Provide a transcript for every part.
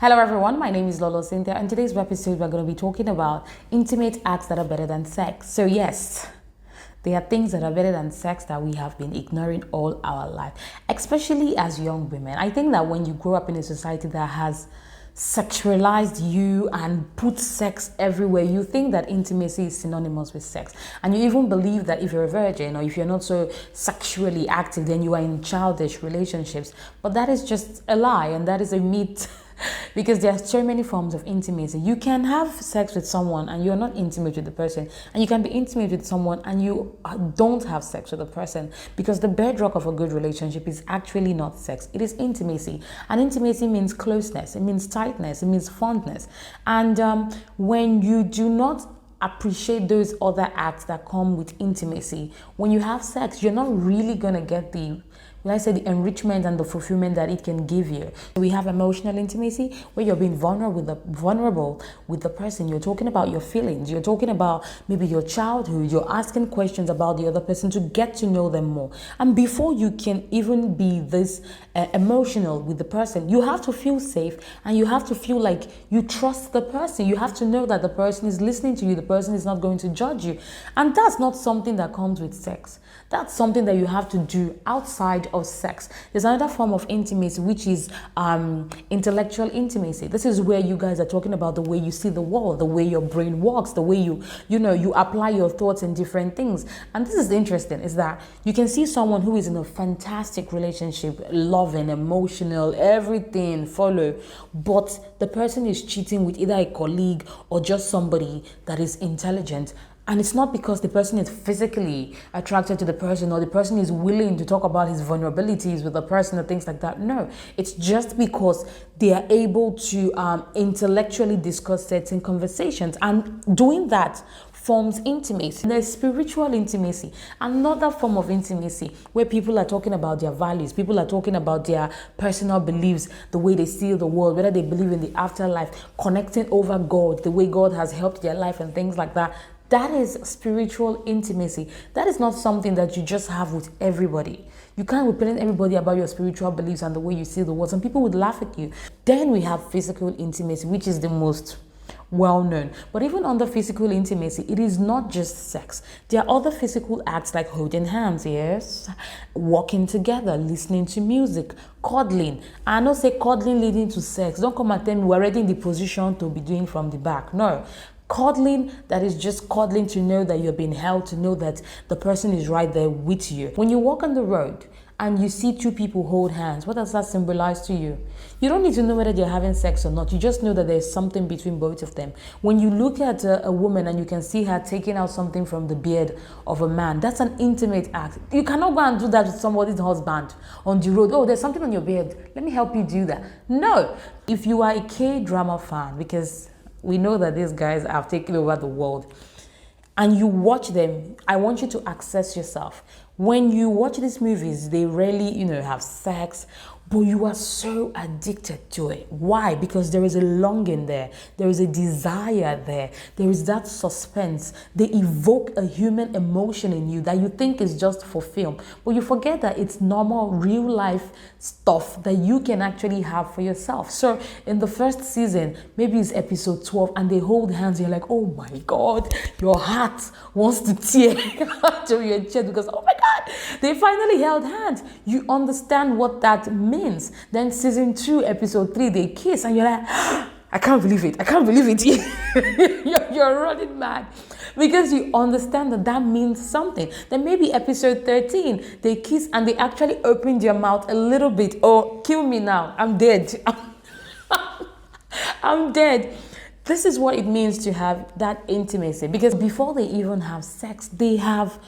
Hello everyone, my name is Lolo Cynthia, and today's episode we're going to be talking about intimate acts that are better than sex. So yes, there are things that are better than sex that we have been ignoring all our life, especially as young women. I think that when you grow up in a society that has sexualized you and put sex everywhere, you think that intimacy is synonymous with sex, and you even believe that if you're a virgin or if you're not so sexually active, then you are in childish relationships. But that is just a lie, and that is a myth. Because there are so many forms of intimacy. You can have sex with someone and you're not intimate with the person, and you can be intimate with someone and you don't have sex with the person, because the bedrock of a good relationship is actually not sex, it is intimacy. And intimacy means closeness, it means tightness, it means fondness. And when you do not appreciate those other acts that come with intimacy, when you have sex, you're not really gonna get the enrichment and the fulfillment that it can give you. We have emotional intimacy, where you're being vulnerable with the person. You're talking about your feelings. You're talking about maybe your childhood. You're asking questions about the other person to get to know them more. And before you can even be this emotional with the person, you have to feel safe, and you have to feel like you trust the person. You have to know that the person is listening to you. The person is not going to judge you. And that's not something that comes with sex. That's something that you have to do outside of sex. There's another form of intimacy, which is intellectual intimacy. This is where you guys are talking about the way you see the world, the way your brain works, the way you apply your thoughts in different things. And this is interesting, is that you can see someone who is in a fantastic relationship, loving, emotional, everything follow, but the person is cheating with either a colleague or just somebody that is intelligent. And it's not because the person is physically attracted to the person, or the person is willing to talk about his vulnerabilities with the person or things like that. No, it's just because they are able to intellectually discuss certain conversations. And doing that forms intimacy. There's spiritual intimacy, another form of intimacy, where people are talking about their values, people are talking about their personal beliefs, the way they see the world, whether they believe in the afterlife, connecting over God, the way God has helped their life and things like that. That is spiritual intimacy. That is not something that you just have with everybody. You can't represent everybody about your spiritual beliefs and the way you see the world. Some people would laugh at you. Then we have physical intimacy, which is the most well-known. But even under physical intimacy, it is not just sex. There are other physical acts like holding hands, yes, walking together, listening to music, cuddling. I don't say cuddling leading to sex. Don't come and tell me we're already in the position to be doing from the back. No. Cuddling, that is just cuddling to know that you're being held, to know that the person is right there with you. When you walk on the road and you see two people hold hands, what does that symbolize to you? You don't need to know whether they're having sex or not. You just know that there's something between both of them. When you look at a woman and you can see her taking out something from the beard of a man, that's an intimate act. You cannot go and do that with somebody's husband on the road. Oh, there's something on your beard. Let me help you do that. No. If you are a K-drama fan, because we know that these guys have taken over the world, and you watch them, I want you to access yourself. When you watch these movies, they rarely, have sex, but you are so addicted to it. Why? Because there is a longing there. There is a desire there. There is that suspense. They evoke a human emotion in you that you think is just for film. But you forget that it's normal, real life stuff that you can actually have for yourself. So in the first season, maybe it's episode 12, and they hold hands. You're like, oh my God, your heart wants to tear to your chest because, oh my God, they finally held hands. You understand what that means. Then season 2, episode 3, they kiss, and you're like, I can't believe it. I can't believe it. You're running mad because you understand that means something. Then maybe episode 13, they kiss and they actually open their mouth a little bit. Oh, kill me now. I'm dead. I'm dead. This is what it means to have that intimacy, because before they even have sex, they have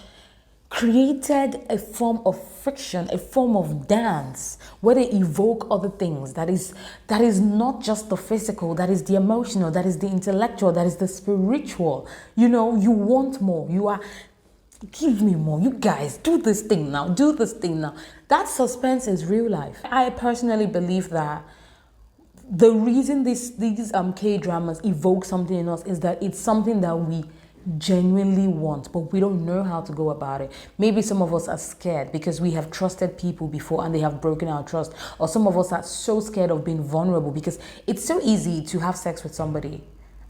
created a form of friction, a form of dance, where they evoke other things. That is not just the physical, that is the emotional, that is the intellectual, that is the spiritual. You want more. You are, give me more. You guys, do this thing now. Do this thing now. That suspense is real life. I personally believe that the reason these K-dramas evoke something in us is that it's something that we genuinely want, but we don't know how to go about it. Maybe some of us are scared because we have trusted people before and they have broken our trust, or some of us are so scared of being vulnerable because it's so easy to have sex with somebody.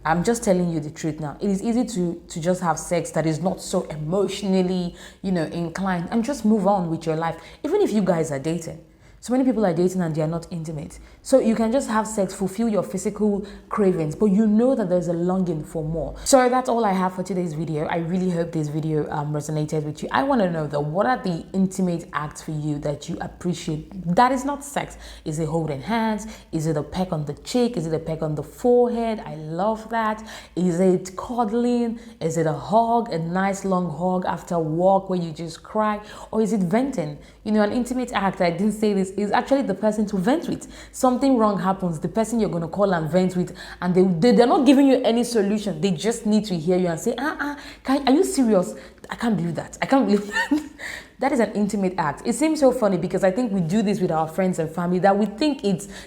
I'm just telling you the truth now. It is easy to just have sex that is not so emotionally, inclined, and just move on with your life, even if you guys are dating. So many people are dating and they are not intimate. So you can just have sex, fulfill your physical cravings, but you know that there's a longing for more. So that's all I have for today's video. I really hope this video resonated with you. I want to know though, what are the intimate acts for you that you appreciate that is not sex? Is it holding hands? Is it a peck on the cheek? Is it a peck on the forehead? I love that. Is it cuddling? Is it a hug, a nice long hug after a walk where you just cry? Or is it venting? An intimate act, I didn't say this, is actually the person to vent with. Something wrong happens, the person you're going to call and vent with, and they're not giving you any solution. They just need to hear you and say, are you serious? I can't believe that. I can't believe that. That is an intimate act. It seems so funny because I think we do this with our friends and family that we think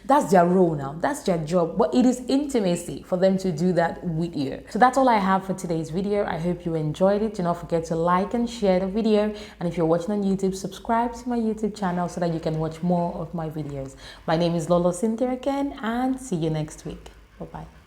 that's their role now. That's their job. But it is intimacy for them to do that with you. So that's all I have for today's video. I hope you enjoyed it. Do not forget to like and share the video. And if you're watching on YouTube, subscribe to my YouTube channel so that you can watch more of my videos. My name is LoloTalks again, and see you next week. Bye-bye.